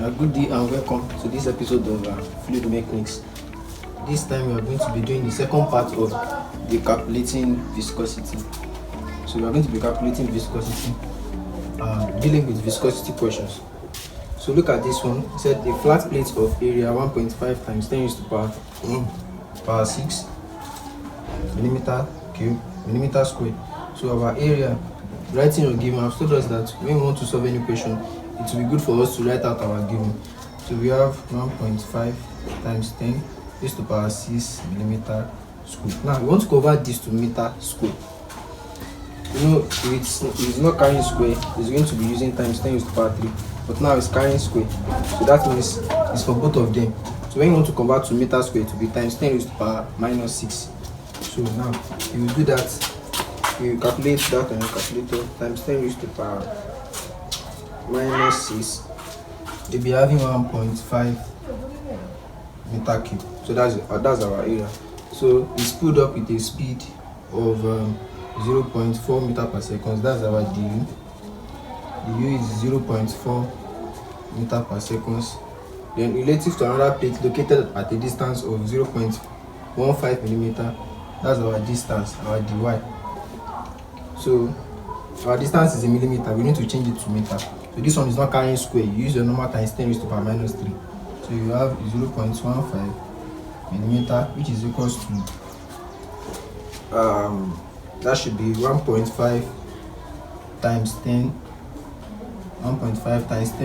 Good day and welcome to this episode of Fluid Mechanics. This time we are going to be doing the second part of the calculating viscosity. So we are going to be calculating viscosity, dealing with viscosity questions. So look at this one. It said a flat plate of area 1.5 times 10 raised to power 6 millimeter cube millimeter square. So our area, writing or given, I've told us that when we want to solve any question, it will be good for us to write out our given. So we have 1.5 times 10 raised to power 6 millimeter square. Now we want to convert this to meter square. You know, if it's not carrying square, it's going to be using times 10 raised to power 3. But now it's carrying square. So that means it's for both of them. So when you want to convert to meter square, it will be times 10 raised to power minus 6. So now you will do that. You calculate that on your calculator. Times 10 raised to power minus 6, you'll be having 1.5 meter cube. So that's our area. So it's pulled up with a speed of 0.4 meter per second. That's our du. Du is 0.4 meter per second. Then relative to another plate located at a distance of 0.15 millimeter, that's our distance, our dy. So our distance is a millimeter. We need to change it to meter. So this one is not carrying square. You use your normal times 10 raised to power minus 3. So you have 0.15 millimeter, which is equals to that should be 1.5 times 10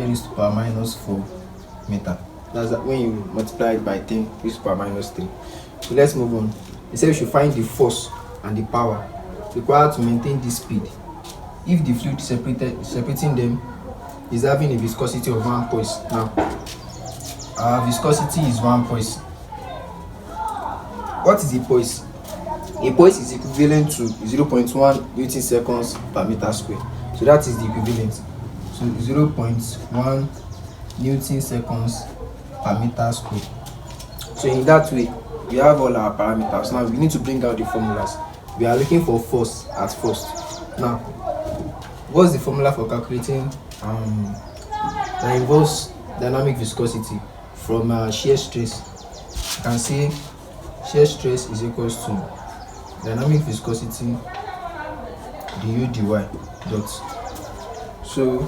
raised to power minus 4 meter. That's when you multiply it by 10 raised to power minus 3. So let's move on. It says we should find the force and the power required to maintain this speed if the fluid separating them is having a viscosity of 1 poise. Now our viscosity is 1 poise. What is a poise? A poise is equivalent to 0.1 Newton seconds per meter square. So that is the equivalent. So 0.1 Newton seconds per meter square. So in that way, we have all our parameters. Now we need to bring out the formulas. We are looking for force at first. Now, what's the formula for calculating that involves dynamic viscosity from shear stress? You can say shear stress is equals to dynamic viscosity du dy dot. So,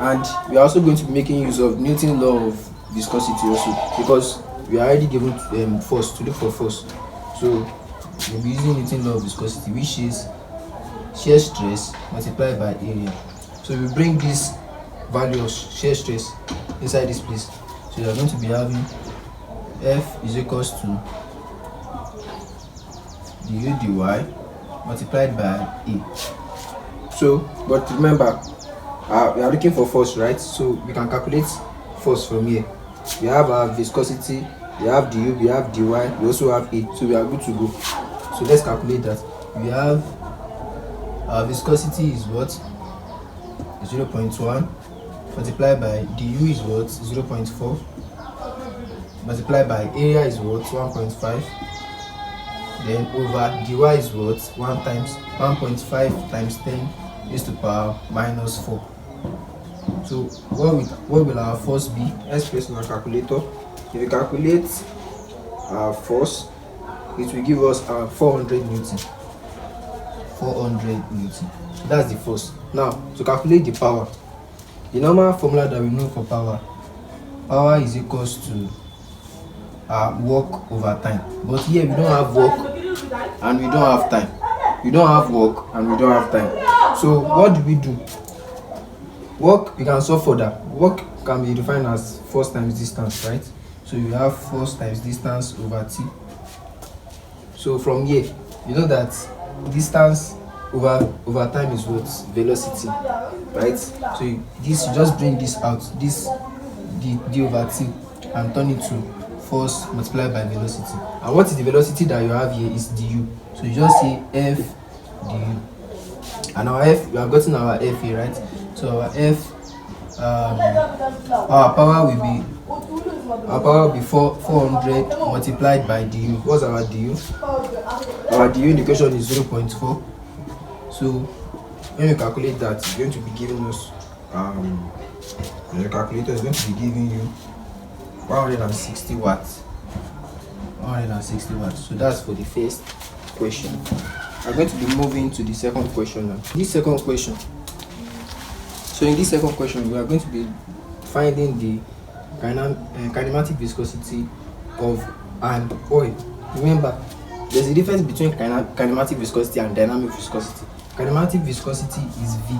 and we are also going to be making use of Newton's law of viscosity also, because we are already given force to look for force. So we'll be using Newton's law of viscosity, which is shear stress multiplied by area. So we bring this value of shear stress inside this place. So you are going to be having F is equals to du dy multiplied by A. So, but remember, we are looking for force, right? So we can calculate force from here. We have our viscosity, we have du, we have dy, we also have A. So we are good to go. So let's calculate that. We have our viscosity is what? 0.1 multiplied by du is what? 0.4 multiplied by area is what? 1.5. Then over dy is what? 1.5 times 10 raised to power minus 4. So what will our force be? Let's place on our calculator. If we calculate our force, it will give us 400 Newton. 400 Newton. So that's the force. Now, to calculate the power, the normal formula that we know for power is equals to work over time. But here we don't have work and we don't have time. We don't have work and we don't have time. So what do we do? Work, we can solve for that. Work can be defined as force times distance, right? So you have force times distance over t. So from here, you know that distance over time is what? Velocity, right? So you just bring this out, this d over t, and turn it to force multiplied by velocity. And what is the velocity that you have here is du. So you just say F du. And our F, we have gotten our F here, right? So our F, our power will be 400 multiplied by du. What's our du? Our du in the equation is 0.4. So when you calculate that, it's going to be giving us your calculator is going to be giving you 160 watts. 160 watts. So that's for the first question. I'm going to be moving to the second question now. This second question. So in this second question, we are going to be finding the kinematic viscosity of an oil. Remember, there's a difference between kinematic viscosity and dynamic viscosity. Kinematic viscosity is V,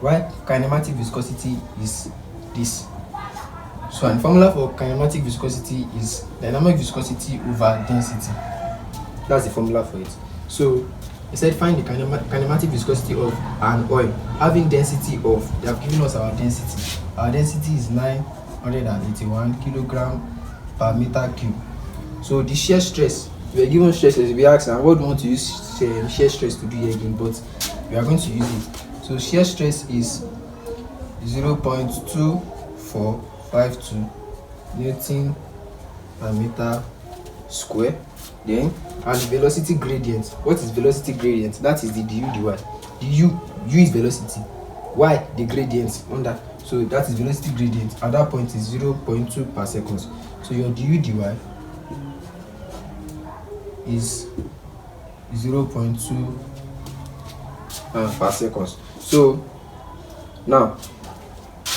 while kinematic viscosity is this. So, and the formula for kinematic viscosity is dynamic viscosity over density. That's the formula for it. So, I said find the kinematic viscosity of an oil having density of, they have given us our density. Our density is 981 kilogram per meter cube. So, the shear stress, we are given stresses, we ask, and what do we want to use shear stress to do here again, but we are going to use it. So, shear stress is 0.2452 Newton per meter square. Then, and velocity gradient. What is velocity gradient? That is the du dy. The u is velocity, y the gradient under. So that is velocity gradient. At that point is 0.2 per second. So your du dy is 0.2 per second. So now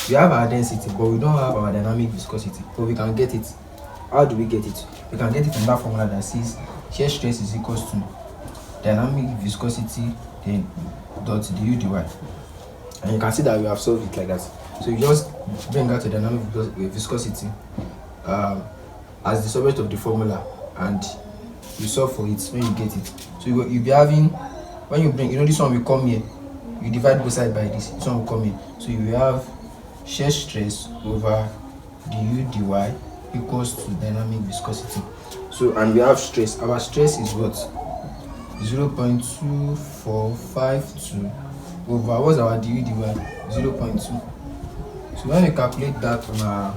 we have our density, but we don't have our dynamic viscosity, but we can get it. How do we get it? We can get it from that formula that says shear stress is equals to dynamic viscosity then dot du dy, and you can see that we have solved it like that. So you just bring out the dynamic viscosity as the subject of the formula, and you solve for it when you get it. So you'll be having, when you bring, this one will come here, you divide both sides by this one will come here. So you will have shear stress over du dy equals to dynamic viscosity. So, and we have stress. Our stress is what? 0.2452 over, what's our du dy? 0.2. So when we calculate that on our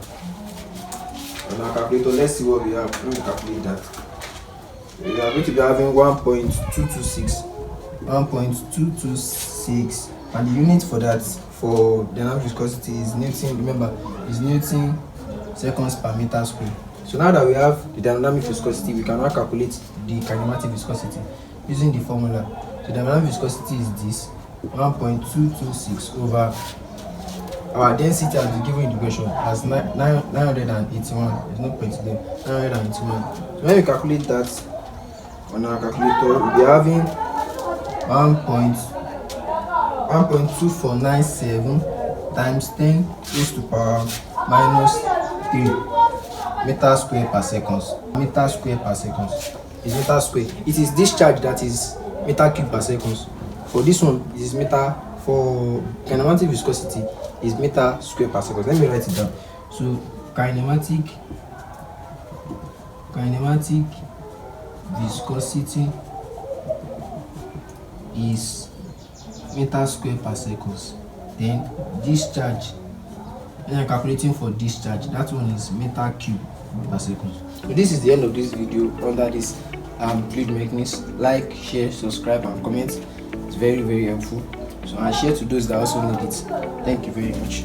calculator, let's see what we have. When we calculate that, we are going to be having 1.226, and the unit for that, for dynamic viscosity, is Newton. Remember, is Newton seconds per meter square. So now that we have the dynamic viscosity, we can now calculate the kinematic viscosity using the formula. So dynamic viscosity is this 1.226 over our density as we given in the question as 981. There's no point there. 981. So when we calculate that on our calculator, we'll be having 1.2497 times 10 raised to power minus 3 meter square per second. Meter square per second is meter square. It is this charge that is meter cube per second. For this one, it is meter. For kinematic viscosity, is meter square per second. Let me write it down. So kinematic viscosity is meter square per second. Then discharge, when I'm calculating for discharge, that one is meter cube per second. So this is the end of this video under this fluid mechanics. Like, share, subscribe and comment. It's very, very helpful. So I share to those that also need it. Thank you very much.